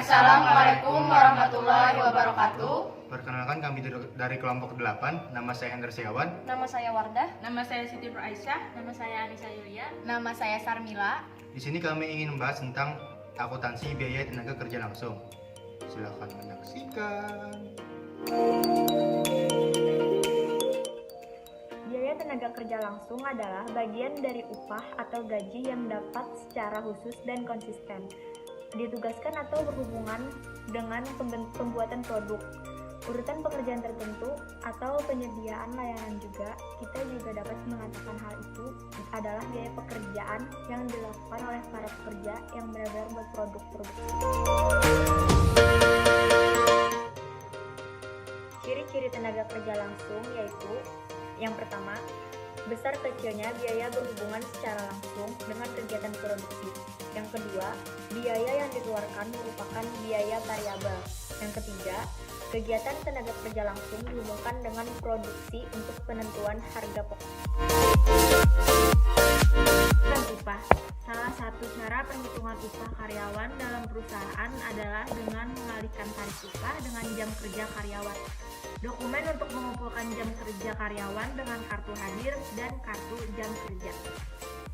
Assalamualaikum warahmatullahi wabarakatuh. Perkenalkan kami dari kelompok 8. Nama saya Hendra Siawan. Nama saya Wardah. Nama saya Siti Nur Aisyah. Nama saya Anissa Yulia. Nama saya Sarmila. Di sini kami ingin membahas tentang akuntansi biaya tenaga kerja langsung. Silakan menyaksikan. Biaya tenaga kerja langsung adalah bagian dari upah atau gaji yang dapat secara khusus dan konsisten ditugaskan atau berhubungan dengan pembuatan produk, urutan pekerjaan tertentu, atau penyediaan layanan juga. Kita juga dapat mengatakan hal itu adalah biaya pekerjaan yang dilakukan oleh para pekerja yang benar-benar buat produk-produk. Ciri-ciri tenaga kerja langsung yaitu yang pertama, besar kecilnya biaya berhubungan secara langsung dengan kegiatan produksi. Yang kedua, biaya yang dikeluarkan merupakan biaya variabel. Yang ketiga, kegiatan tenaga kerja langsung dihubungkan dengan produksi untuk penentuan harga pokok. Dan upah. Salah satu cara perhitungan upah karyawan dalam perusahaan adalah dengan mengalihkan tarif upah dengan jam kerja karyawan. Dokumen untuk mengumpulkan jam kerja karyawan dengan kartu hadir dan kartu jam kerja.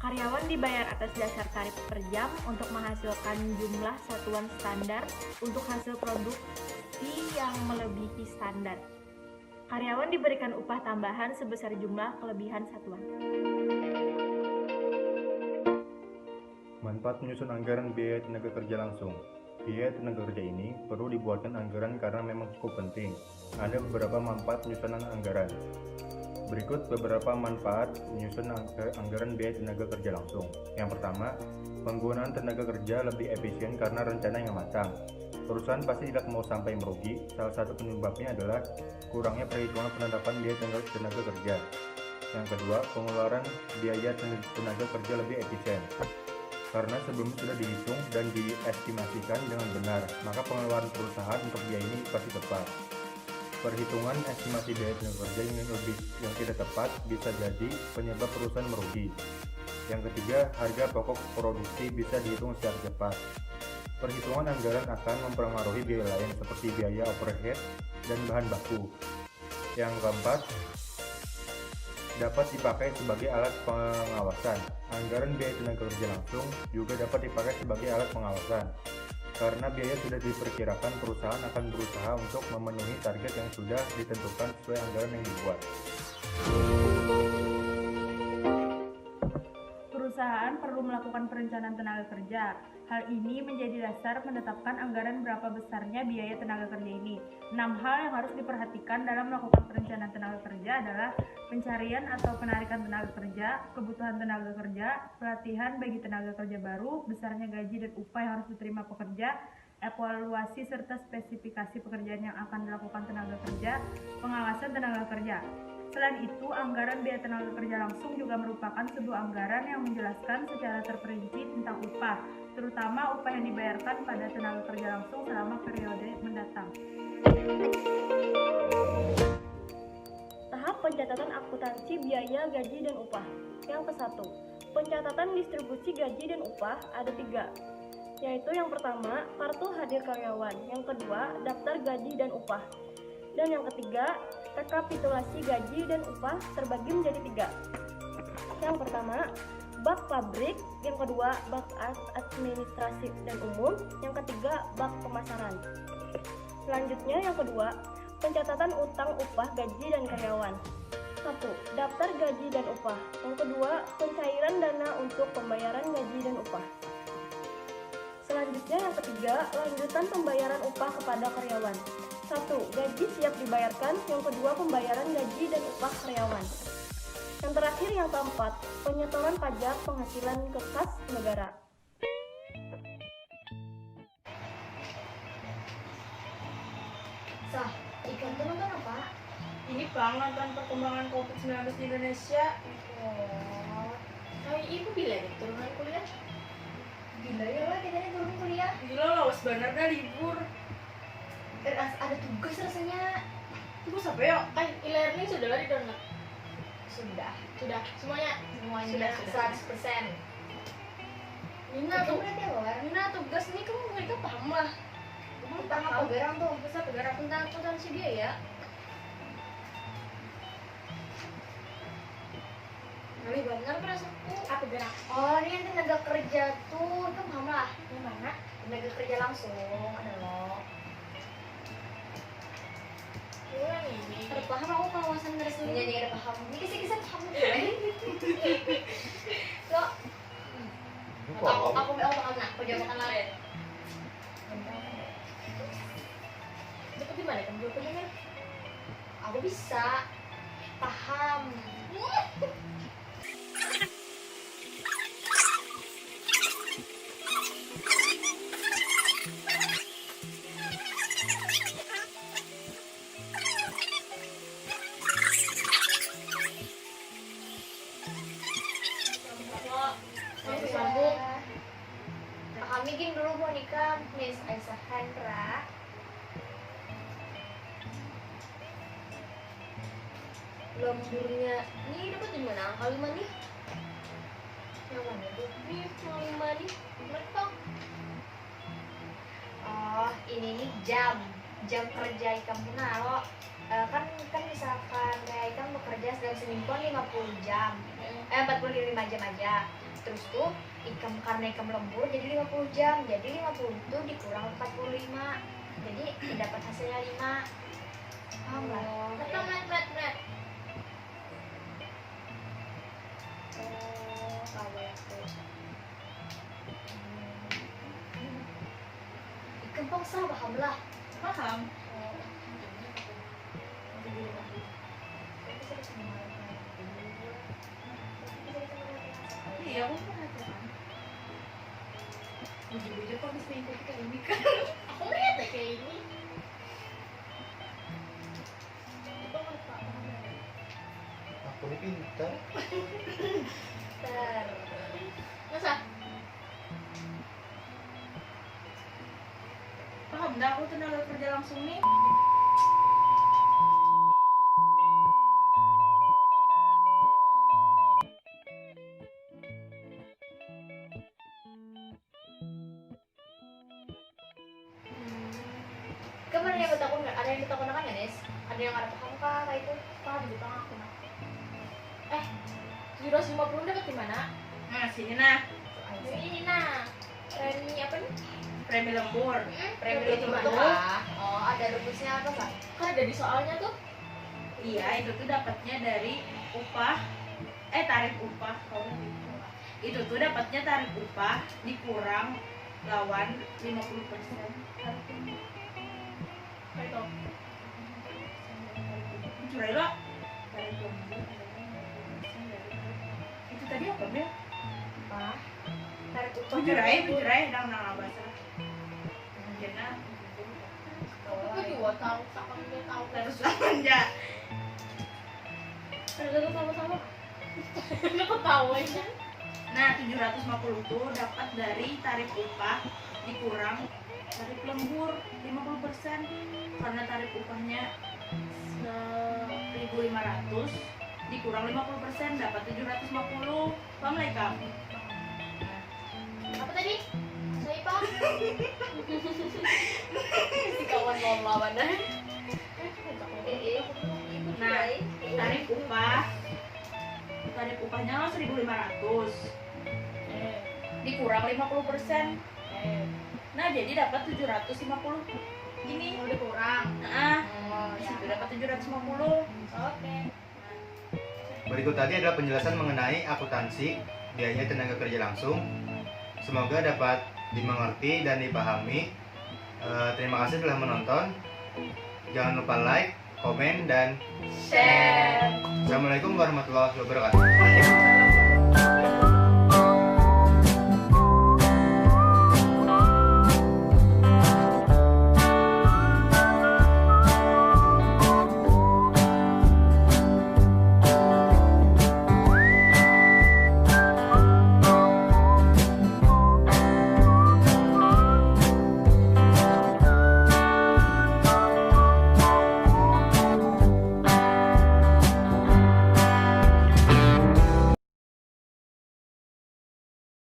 Karyawan dibayar atas dasar tarif per jam untuk menghasilkan jumlah satuan standar untuk hasil produksi yang melebihi standar. Karyawan diberikan upah tambahan sebesar jumlah kelebihan satuan. Manfaat menyusun anggaran biaya tenaga kerja langsung. Biaya tenaga kerja ini perlu dibuatkan anggaran karena memang cukup penting. Ada beberapa manfaat penyusunan anggaran. Berikut beberapa manfaat menyusun anggaran biaya tenaga kerja langsung. Yang pertama, penggunaan tenaga kerja lebih efisien karena rencana yang matang. Perusahaan pasti tidak mau sampai merugi. Salah satu penyebabnya adalah kurangnya perhitungan penetapan biaya tenaga kerja. Yang kedua, pengeluaran biaya tenaga kerja lebih efisien. Karena sebelumnya sudah dihitung dan diestimasikan dengan benar, maka pengeluaran perusahaan untuk biaya ini pasti tepat. Perhitungan estimasi biaya tenaga kerja yang tidak tepat bisa jadi penyebab perusahaan merugi. Yang ketiga, harga pokok produksi bisa dihitung secara cepat. Perhitungan anggaran akan mempengaruhi biaya lain seperti biaya overhead dan bahan baku. Yang keempat, dapat dipakai sebagai alat pengawasan. Anggaran biaya tenaga kerja langsung juga dapat dipakai sebagai alat pengawasan. Karena biaya sudah diperkirakan, perusahaan akan berusaha untuk memenuhi target yang sudah ditentukan sesuai anggaran yang dibuat. Perusahaan perlu melakukan perencanaan tenaga kerja. Hal ini menjadi dasar menetapkan anggaran berapa besarnya biaya tenaga kerja ini. 6 hal yang harus diperhatikan dalam melakukan perencanaan tenaga kerja adalah pencarian atau penarikan tenaga kerja, kebutuhan tenaga kerja, pelatihan bagi tenaga kerja baru, besarnya gaji dan upah yang harus diterima pekerja, evaluasi serta spesifikasi pekerjaan yang akan dilakukan tenaga kerja, pengawasan tenaga kerja. Selain itu, anggaran biaya tenaga kerja langsung juga merupakan sebuah anggaran yang menjelaskan secara terperinci tentang upah, terutama upah yang dibayarkan pada tenaga kerja langsung selama periode mendatang. Tahap pencatatan akuntansi biaya gaji dan upah. Yang ke-1, pencatatan distribusi gaji dan upah ada 3, yaitu yang pertama, kartu hadir karyawan, yang kedua, daftar gaji dan upah, dan yang ketiga, rekapitulasi gaji dan upah terbagi menjadi 3. Yang pertama, bak pabrik, yang kedua, bak administrasi dan umum, yang ketiga, bak pemasaran. Selanjutnya yang kedua, pencatatan utang upah gaji dan karyawan. 1. Daftar gaji dan upah. Yang kedua, pencairan dana untuk pembayaran gaji dan upah. Selanjutnya yang ketiga, lanjutan pembayaran upah kepada karyawan. 1. Gaji siap dibayarkan. Yang kedua, pembayaran gaji dan upah karyawan. Yang terakhir yang keempat, penyetoran pajak penghasilan ke kas negara. Sah, iklan itu nonton apa? Ini Bang, nonton perkembangan COVID-19 di Indonesia. Oh, kayak ibu bilang turunan kuliah. Gila ya lah, katanya turun kuliah. Gila loh, sebenarnya dah libur. Ada tugas rasanya. Tugas apa ya? Kan e-learning sudah lah di download. Sudah. Semuanya Sudah. 100%. Nina tugas nih kamu mereka paham lah. Tentang apa garang tuh? Bisa bergerak tentang akuntansi biaya. Lebih benar perasaanku. Apa gerak? Oh, ini yang tenaga kerja tuh. Itu paham lah. Yang mana? Tenaga kerja langsung. Ada loh. Yang ini. Ada paham aku kawasan resmi. Jadi ada paham. Ini kisah-kisah paham tuh. Lo. Aku mau makan nak. Aku jangan makan lain. Itu gimana kan? Gue pengen. Aku bisa. Paham. Sambung. Kami gini dulu mau nikah, Miss Aisyah Hendra. Lemburnya, ini dapat di mana? Kali nih? Yang mana tuh? Ini yang nih? Mereka. Oh, ini nih jam kerja ikam punalo. Kan misalkan kayak ikam bekerja dalam seminggu 50 jam, 45 jam aja. Terus tuh ikam karena ikam lembur jadi 50 jam, jadi 50 itu dikurang 45, jadi dapat hasilnya 5. Paham lah? Betul, Met. Oh, tahu ya tuh. Ikam pangsa paham lah. Paham? Iya, aku perhatian. Bujur-bujur kok bisa ikut kayak ini kan? Aku lihat deh kayak ini. Aku ini pintar. Ter. Masa? Paham dah aku tenaga kerja langsung nih. Kemana yang bertakun nggak? Ada yang bertakun kan ya, Nes? Ada yang ada paham kah kayak itu? Paham di belakang aku nak. 750 dapat di mana? Nah, sini nah. Ini nah. Premi apa nih? Premi lembur. Premi Itu itu mana? mana? Oh, ada rumusnya apa kak? Kan ada di soalnya tuh. Iya, itu tuh dapatnya dari upah, tarif upah. Itu tuh dapatnya tarif upah dikurang lawan 50%. Kayak itu. Curai lo. Tarif lembur. Itu tadi apa Bel? Apa? Tarik upah. Bujurai, nang bahasa. Jena. Aku juga tahu, kakak dia tahu. Terus aja. Harga sama-sama. Aku tahu aja. Nah, 750 tuh dapat dari tarif upah dikurang tarif lembur 50%. Karena tarif upahnya 1.500 dikurang 50% dapat 750. Paham lah kamu? Apa tadi? Saya paham. Si kawan mau lawan dah. Nah, tarif upahnya 1.500 dikurang 50%. Nah, jadi dapat 750. Ini Udah kurang. nah, Oh, di ya. situ dapat 750. Oke. Berikut tadi adalah penjelasan mengenai akuntansi biaya tenaga kerja langsung. Semoga dapat dimengerti dan dipahami. Terima kasih telah menonton. Jangan lupa like, komen, dan Share. Assalamualaikum warahmatullahi wabarakatuh.